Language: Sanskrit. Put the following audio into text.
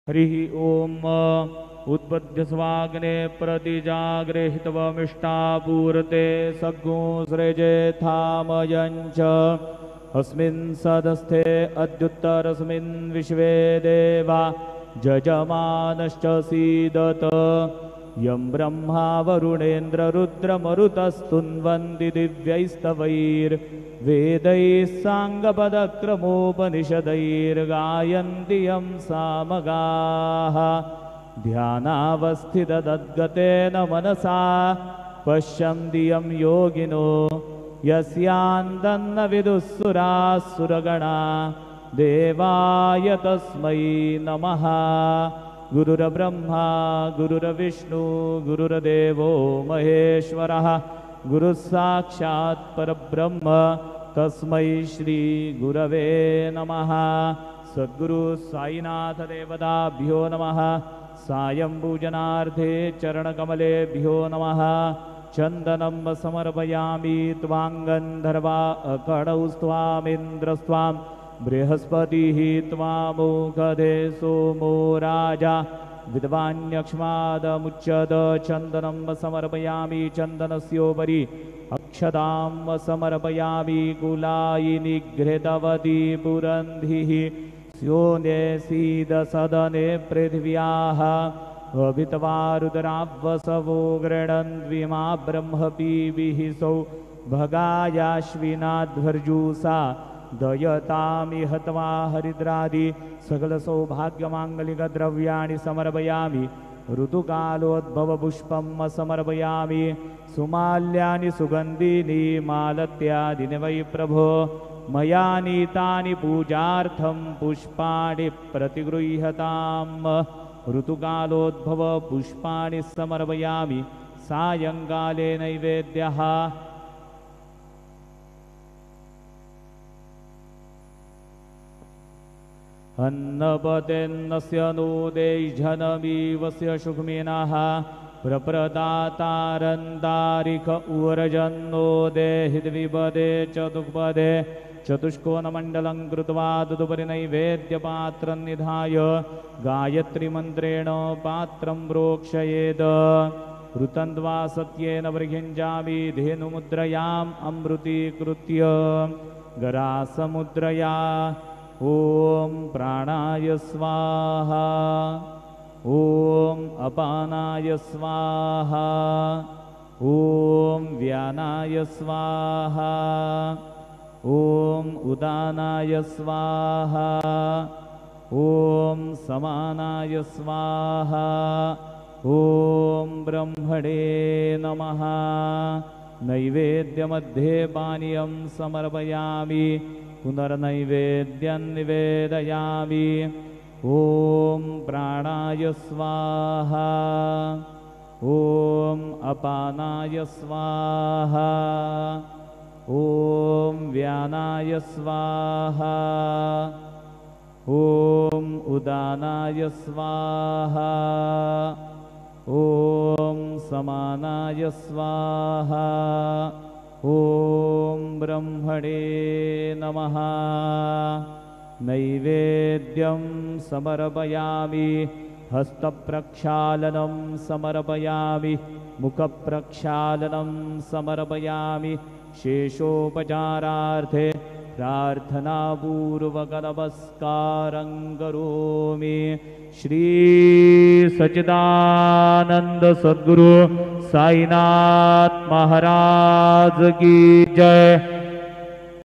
हरिः ओम उद्बुद्ध स्वाग्ने प्रतिजाग्रे हितवमिष्टापूर्ते सग्गो सृजेथामयञ्च अस्मिन् सदस्थे अद्युत्तरस्मिन् विश्वे देवा जजमानश्च सीदत यं ब्रह्मा वरुणेन्द्र रुद्रमरुतस्तुन्वन्ति दिव्यैस्तवैर्वेदैः साङ्गपदक्रमोपनिषदैर्गायन्ति यं सामगाः ध्यानावस्थिततद्गतेन मनसा पश्यन्ति यं योगिनो यस्यान्तन्न विदुःसुराः सुरगणा देवाय तस्मै नमः। गुरुर्ब्रह्मा गुरुर्विष्णु गुरुर्देवो महेश्वरः गुरुः साक्षात् परब्रह्म तस्मै श्री गुरवे नमः। सद्गुरु साईनाथ देवताभ्यो नमः। सायं पूजनार्थे चरणकमलेभ्यो नमः। चन्दनं समर्पयामि त्वाङ्गन्धर्वा अकडौ स्वामिन्द्रस्त्वां बृहस्पतिः त्वामुखदे सोमो राजा विद्वान्यक्ष्मादमुच्यत चन्दनं समर्पयामि चन्दनस्योपरि अक्षतां समर्पयामि कुलायिनी घृतवती पुरन्धिः स्योने सीदसदने पृथिव्याः अभितवारुद्रावसवो गृणन्त्विमा ब्रह्मपीभिः सौ भगायाश्विनाध्वर्जूषा दयतामिह त्वा हरिद्रादि सकलसौभाग्यमाङ्गलिकद्रव्याणि समर्पयामि। ऋतुकालोद्भवपुष्पं समर्पयामि। सुमाल्यानि सुगन्धीनि मालत्यादीनि वै प्रभो मया नीतानि पूजार्थं पुष्पाणि प्रतिगृह्यताम्। ऋतुकालोद्भवपुष्पाणि समर्पयामि। सायङ्काले नैवेद्यः अन्नपतेन्नस्य नोदेशनमीवस्य शुक्मिनः प्रप्रदातारन्तारिक उर्जन्नो देहिद्विपदे चतुष्पदे चतुष्कोणमण्डलं कृत्वा तदुपरि नैवेद्यपात्रं निधाय गायत्रीमन्त्रेण पात्रं प्रोक्षयेत्। ऋतन्त्वा सत्येन प्रयुञ्जामि धेनुमुद्रयाम् अमृतीकृत्य गरासमुद्रया ॐ प्राणाय स्वाहा ॐ अपानाय स्वाहा ॐ व्यानाय स्वाहा ॐ उदानाय स्वाहा ॐ समानाय स्वाहा ॐ ब्रह्मणे नमः। नैवेद्यमध्ये पानीयं समर्पयामि। पुनर्नैवेद्यं निवेदयामि। ॐ प्राणाय स्वाहा ॐ अपानाय स्वाहा ॐ व्यानाय स्वाहा ॐ उदानाय स्वाहा ॐ समानाय स्वाहा ॐ ब्रह्मणे नमः। नैवेद्यं समर्पयामि। हस्तप्रक्षालनं समर्पयामि। मुखप्रक्षालनं समर्पयामि। शेषोपचारार्थे प्रार्थनापूर्वकनमस्कारं करोमि। श्री सच्चिदानंद सद्गुरु साईनाथ महाराज की जय।